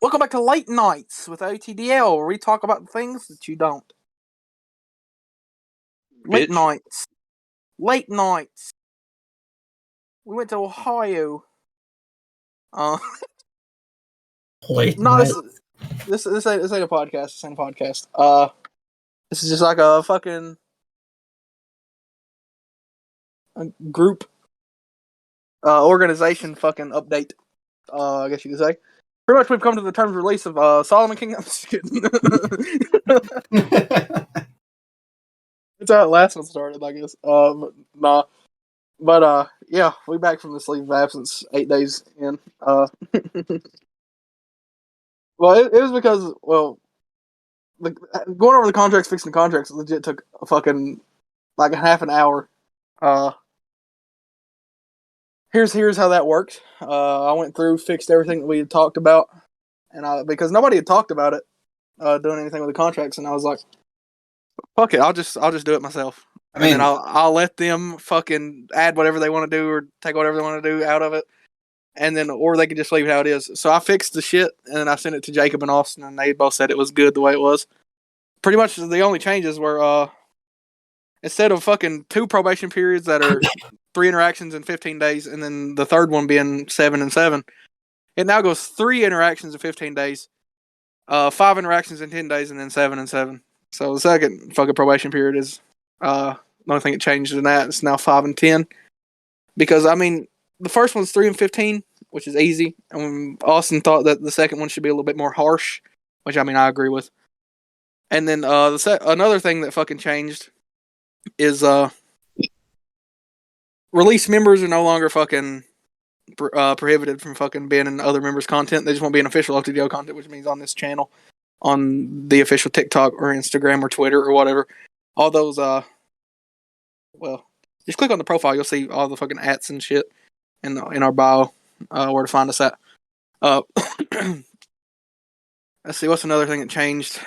Welcome back to Late Nights with ÖTDL, where we talk about things that you don't. Late Bitch. nights. Late nights. We went to Ohio. Late No, night. this ain't a podcast. This ain't a podcast. This is just like a fucking group organization fucking update. I guess you could say. Pretty much, we've come to the terms of release of SOLOMONKING. I'm just kidding. That's how the last one started, I guess. Nah. But yeah, we back from this leave of absence 8 days in. Well, it was because, going over the contracts, fixing the contracts, legit took a fucking like a half an hour. Here's how that worked. I went through, fixed everything that we had talked about, and because nobody had talked about it, doing anything with the contracts, and I was like, fuck it, I'll just do it myself. And then I'll let them fucking add whatever they want to do or take whatever they want to do out of it, and then or they can just leave it how it is. So I fixed the shit and then I sent it to Jacob and Austin, and they both said it was good the way it was. Pretty much the only changes were instead of fucking 2 probation periods that are 3 interactions in 15 days, and then the third one being 7 and 7, it now goes 3 interactions in 15 days, 5 interactions in 10 days, and then 7 and 7. So the second fucking probation period is the only thing that changed in that. It's now 5 and 10. Because, I mean, the first one's 3 and 15, which is easy. And Austin thought that the second one should be a little bit more harsh, which, I mean, I agree with. And then another thing that fucking changed is release members are no longer fucking prohibited from fucking being in other members' content. They just won't be in official ÖTDL content, which means on this channel, on the official TikTok or Instagram or Twitter or whatever. All those, just click on the profile. You'll see all the fucking ats and shit in our bio, where to find us at. Let's see, what's another thing that changed?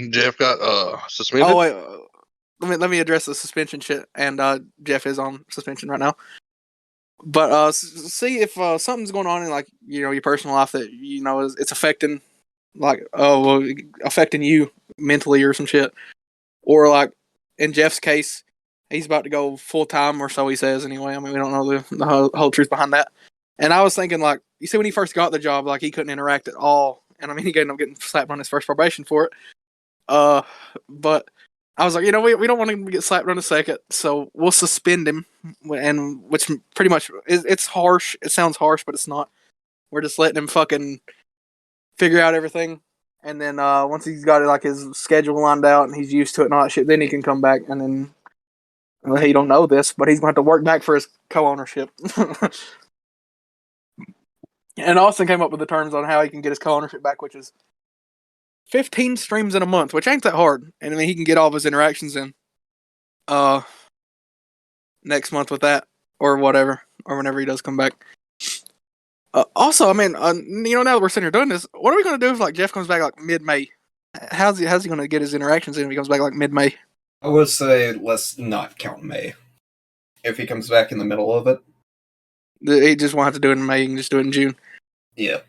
Jeff got suspended. Oh wait, let me address the suspension shit. And Jeff is on suspension right now. But see if something's going on in like your personal life that it's affecting, like affecting you mentally or some shit, or like in Jeff's case, he's about to go full time, or so he says anyway. I mean, we don't know the whole truth behind that. And I was thinking, like, you see, when he first got the job, like, he couldn't interact at all, and I mean, he ended up getting slapped on his first probation for it. But I was like, we don't want him to get slapped on a second, so we'll suspend him, and which pretty much it's harsh. It sounds harsh, but it's not. We're just letting him fucking figure out everything, and then once he's got like his schedule lined out and he's used to it and all that shit, then he can come back. And then he don't know this, but he's going to have to work back for his co-ownership. And Austin came up with the terms on how he can get his co-ownership back, which is 15 streams in a month, which ain't that hard. And I mean, he can get all of his interactions in next month with that, or whatever, or whenever he does come back. Also, I mean, now that we're sitting here doing this, what are we going to do if like Jeff comes back like mid-May? How's he going to get his interactions in if he comes back like mid-May? I would say let's not count May. If he comes back in the middle of it, he just won't have to do it in May. He can just do it in June. Yeah.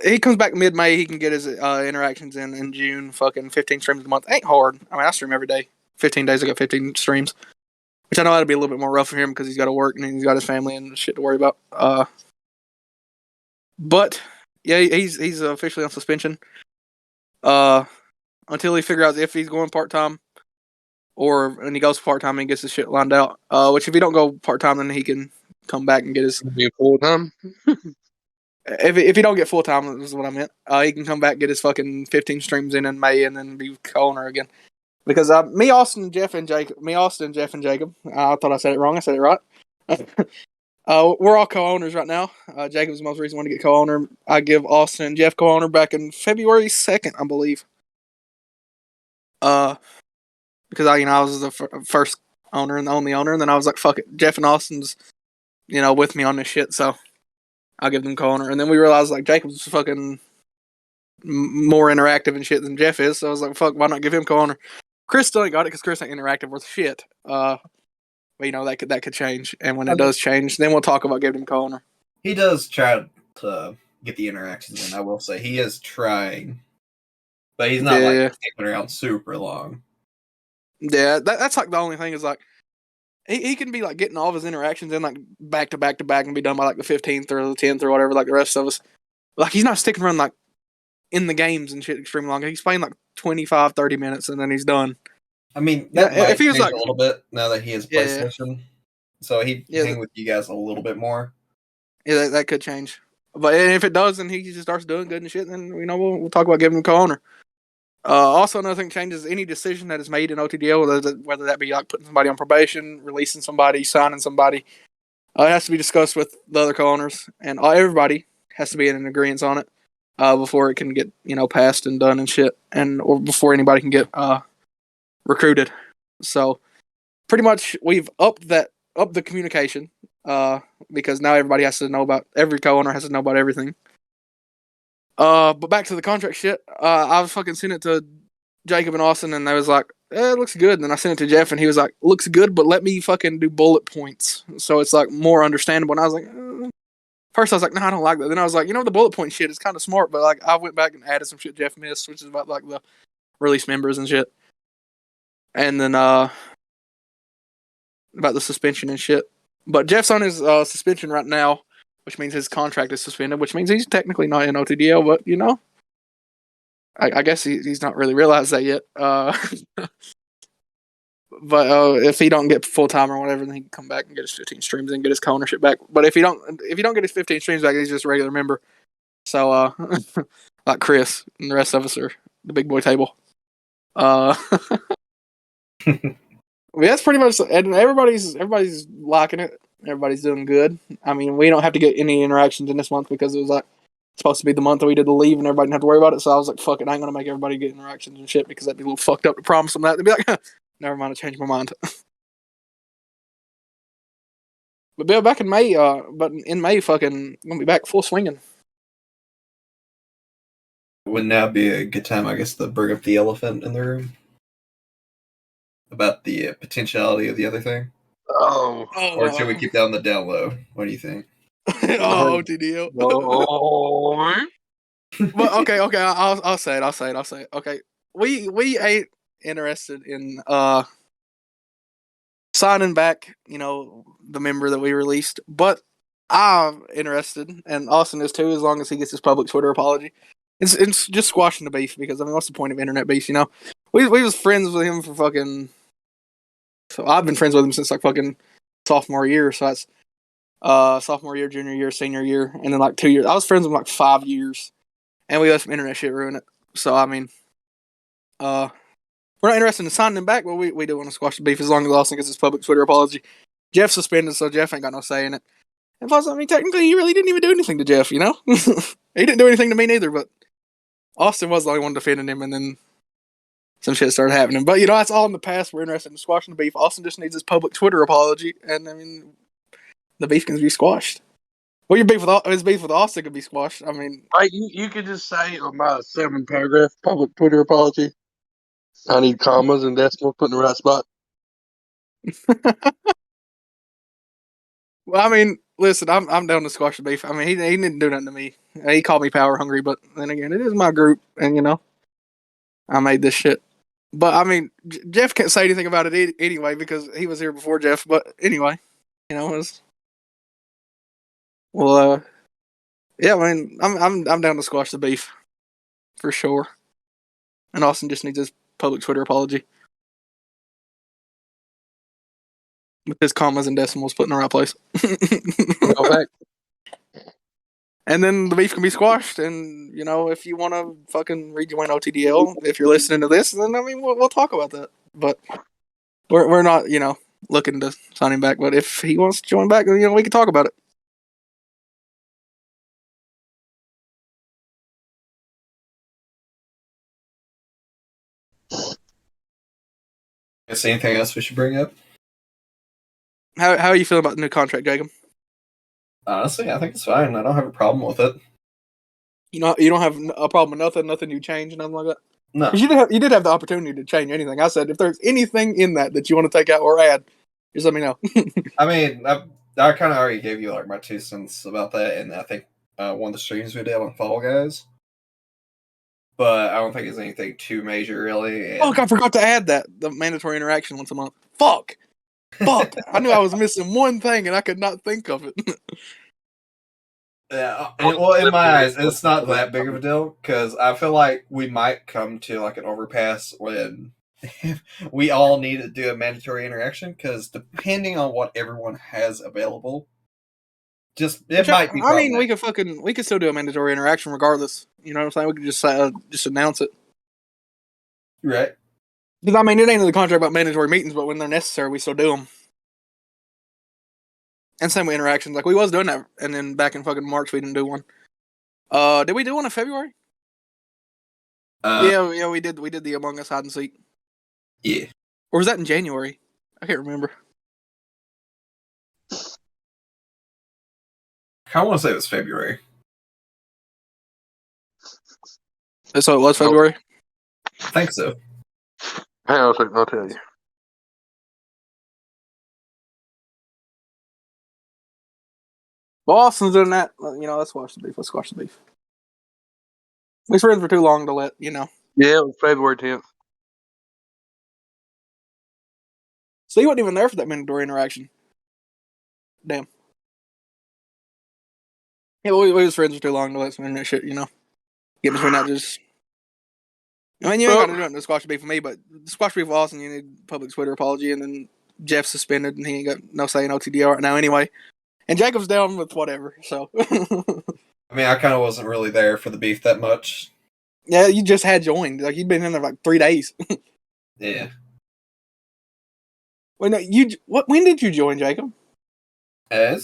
He comes back mid-May. He can get his interactions in June. Fucking 15 streams a month ain't hard. I mean, I stream every day. 15 days I got 15 streams, which I know that'd be a little bit more rough for him because he's got to work and he's got his family and shit to worry about. But yeah, he's officially on suspension until he figures out if he's going part-time, or when he goes part-time and gets his shit lined out. Which if he don't go part-time, then he can come back and get his full-time. If he don't get full-time, is what I meant. He can come back, get his fucking 15 streams in May, and then be co-owner again. Because me, Austin, Jeff, and Jacob. I thought I said it wrong. I said it right. We're all co-owners right now. Jacob's the most recent one to get co-owner. I give Austin and Jeff co-owner back in February 2nd, I believe. Because I was the first owner and the only owner, and then I was like, fuck it, Jeff and Austin's, with me on this shit, so I'll give them co-owner. And then we realized like Jacob's fucking more interactive and shit than Jeff is, so I was like, fuck, why not give him co-owner? Chris still ain't got it because Chris ain't interactive worth shit. But that could change, and when it does change, then we'll talk about giving him co-owner. He does try to get the interactions in. I will say he is trying, but he's not like sticking around super long. Yeah, that's like the only thing is like he can be like getting all of his interactions in like back to back to back and be done by like the 15th or the 10th or whatever, like the rest of us. Like he's not sticking around like in the games and shit extremely long. He's playing like 25, 30 minutes and then he's done. I mean, that might if he was change like a little bit now that he has PlayStation. So he'd hang with you guys a little bit more. Yeah, that could change. But if it does, and he just starts doing good and shit, then we'll talk about giving him co-owner. Also, another thing changes any decision that is made in OTDL, whether that be like putting somebody on probation, releasing somebody, signing somebody. It has to be discussed with the other co-owners, and everybody has to be in agreement on it before it can get passed and done and shit, or before anybody can get recruited. So pretty much we've upped the communication because now everybody has to know about every co-owner has to know about everything. But back to the contract shit. I was fucking sent it to Jacob and Austin, and they was like, it looks good. And then I sent it to Jeff, and he was like, looks good, but let me fucking do bullet points. So it's like more understandable. And I was like, first I was like, no, I don't like that. Then I was like, the bullet point shit is kind of smart, but like I went back and added some shit Jeff missed, which is about like the release members and shit. And then about the suspension and shit. But Jeff's on his suspension right now, which means his contract is suspended, which means he's technically not in OTDL, but I guess he's not really realized that yet. But if he don't get full time or whatever, then he can come back and get his 15 streams and get his co-ownership back. But if he don't get his 15 streams back, he's just a regular member. So like Chris and the rest of us are the big boy table. Yeah, that's pretty much, and everybody's liking it. Everybody's doing good. I mean, we don't have to get any interactions in this month because it was like supposed to be the month that we did the leave and everybody didn't have to worry about it. So I was like, fuck it, I ain't gonna make everybody get interactions and shit because that'd be a little fucked up to promise them that. They'd be like, never mind, I changed my mind. But Bill, back in May, fucking gonna be back full swinging. Would now be a good time, I guess, to bring up the elephant in the room about the potentiality of the other thing. Or should we keep that on the down low? What do you think? OTDL. Well, okay. I'll say it. Okay, we ain't interested in signing back, the member that we released, but I'm interested, and Austin is too, as long as he gets his public Twitter apology. It's just squashing the beef because what's the point of internet beef? We was friends with him for fucking. So I've been friends with him since like fucking sophomore year. So that's sophomore year, junior year, senior year, and then like 2 years. I was friends with him like 5 years, and we let some internet shit ruin it. So I mean, we're not interested in signing him back, but we do want to squash the beef as long as Austin gets his public Twitter apology. Jeff's suspended, so Jeff ain't got no say in it. And plus, I mean, technically, he really didn't even do anything to Jeff. He didn't do anything to me neither, but Austin was the only one defending him, and then some shit started happening. But, that's all in the past. We're interested in squashing the beef. Austin just needs his public Twitter apology, and, I mean, the beef can be squashed. Well, his beef with Austin could be squashed. I mean... You could just say about a 7-paragraph public Twitter apology. I need commas and decimals put in the right spot. Well, I mean, listen, I'm down to squash the beef. I mean, he didn't do nothing to me. He called me power hungry, but then again, it is my group, and I made this shit. But I mean, Jeff can't say anything about it anyway because he was here before Jeff. But anyway, it was. Well, yeah, I mean, I'm down to squash the beef for sure. And Austin just needs his public Twitter apology with his commas and decimals put in the right place. Okay. And then the beef can be squashed. And, if you want to fucking rejoin OTDL, if you're listening to this, then, I mean, we'll talk about that. But we're not, looking to sign him back. But if he wants to join back, then, we can talk about it. Is there anything else we should bring up? How are you feeling about the new contract, Jacob? Honestly, I think it's fine. I don't have a problem with it. You don't have a problem with nothing you change, nothing like that? No. Because you did have the opportunity to change anything. I said, if there's anything in that you want to take out or add, just let me know. I mean, I kind of already gave you like my 2 cents about that, and I think one of the streams we did on Fall Guys. But I don't think it's anything too major, really. Fuck, I forgot to add that. The mandatory interaction once a month. Fuck. I knew I was missing one thing and I could not think of it. Yeah, well, in my eyes, it's not that big of a deal because I feel like we might come to like an overpass when we all need to do a mandatory interaction because depending on what everyone has available, might be. I mean, we could still do a mandatory interaction regardless. You know what I'm saying? We could just announce it. Right. Because I mean, it ain't in the contract about mandatory meetings, but when they're necessary, we still do them. And same with interactions, like we was doing that, and then back in fucking March we didn't do one. Did we do one in February? Yeah, we did. We did the Among Us hide and seek. Yeah. Or was that in January? I can't remember. I want to say it was February. So it was February? I think so. Hang on a second, I'll tell you. Well, Austin's doing that. Let's squash the beef. Let's squash the beef. We friends for too long to let, Yeah, it was February 10th. So you weren't even there for that mandatory interaction. Damn. Yeah, we was friends for too long to let some internet shit, get between that. I mean, you ain't got to do nothing to squash the beef for me, but squash the beef for Austin, you need public Twitter apology, and then Jeff's suspended, and he ain't got no say in ÖTDL right now anyway. And Jacob's down with whatever, so. I mean, I kind of wasn't really there for the beef that much. Yeah, you just had joined. Like, you'd been in there like 3 days. Yeah. Wait, no, when did you join, Jacob? I'm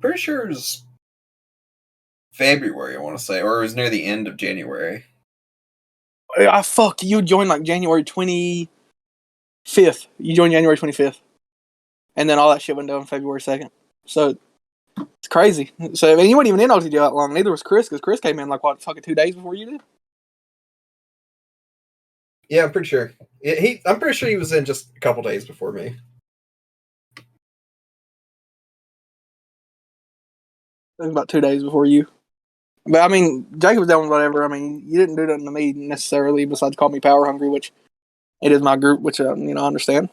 pretty sure it was February, I want to say, or it was near the end of January. Fuck, you joined like January 25th. You joined January 25th. And then all that shit went down February 2nd. So, it's crazy. So, I mean, you weren't even in OTD that long. Neither was Chris, because Chris came in like, fucking 2 days before you did? Yeah, I'm pretty sure. I'm pretty sure he was in just a couple days before me. It was about 2 days before you. But, I mean, Jacob's down with whatever. I mean, you didn't do nothing to me necessarily besides call me power hungry, which it is my group, which, I understand.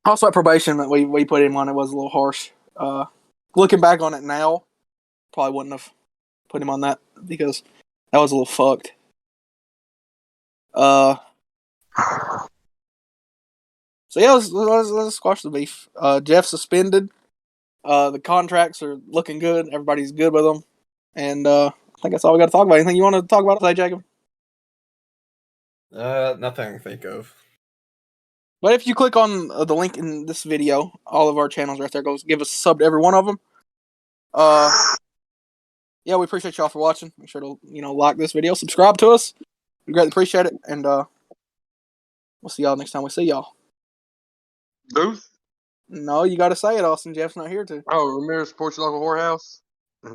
Also, at probation that we put him on, it was a little harsh. Looking back on it now, probably wouldn't have put him on that because that was a little fucked. So yeah, let's squash the beef. Jeff's suspended. The contracts are looking good. Everybody's good with them, and I think that's all we got to talk about. Anything you want to talk about today, Jacob? Nothing I can think of. But if you click on the link in this video, all of our channels right there, goes give us a sub to every one of them. Yeah, we appreciate y'all for watching. Make sure to like this video, subscribe to us. We greatly appreciate it, and we'll see y'all next time we see y'all. Deuce? No, you got to say it, Austin. Jeff's not here to. Oh, Ramirez supports your local whorehouse?